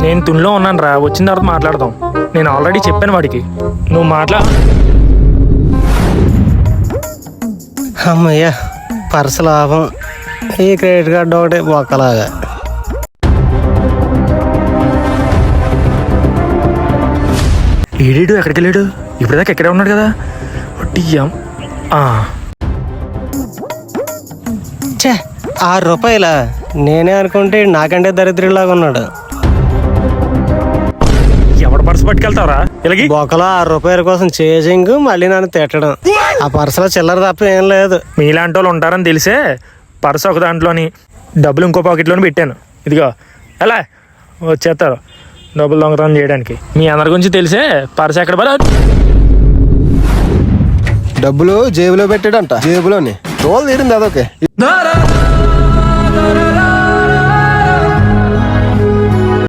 నేను తునిలో ఉన్నాను రా, వచ్చిన తర్వాత మాట్లాడదాం. నేను ఆల్రెడీ చెప్పాను వాడికి, నువ్వు అమ్మయ్యా పర్సు లాభం. ఈ క్రెడిట్ కార్డు ఒకటే బొక్కలాగా. ఏడేడు ఎక్కడికి వెళ్ళాడు? ఇప్పటిదాకా ఎక్కడే ఉన్నాడు కదా. ఛే, 6 రూపాయలా? నేనే అనుకుంటే నాకంటే దరిద్రులాగా ఉన్నాడు. ఎవడ పర్సు పట్టుకెళ్తావరా ఇలాగి? బొక్కలో 6 రూపాయల కోసం చేసింగ్, మళ్ళీ నన్ను తిట్టడం. ఆ పర్సులో చిల్లర తప్ప ఏం లేదు. మీలాంటి వాళ్ళు ఉంటారని తెలిసే పర్సు ఒక దాంట్లోని, డబ్బులు ఇంకో పాకెట్లోని పెట్టాను. ఇదిగో ఎలా వచ్చేస్తారు డబ్బులు దొంగతనం చేయడానికి. మీ అందరి గురించి తెలిసే పర్సు ఎక్కడ పడ. డబ్బులు జేబులో పెట్టాడంట, జేబులోని తోలు తీరింది అదొకే.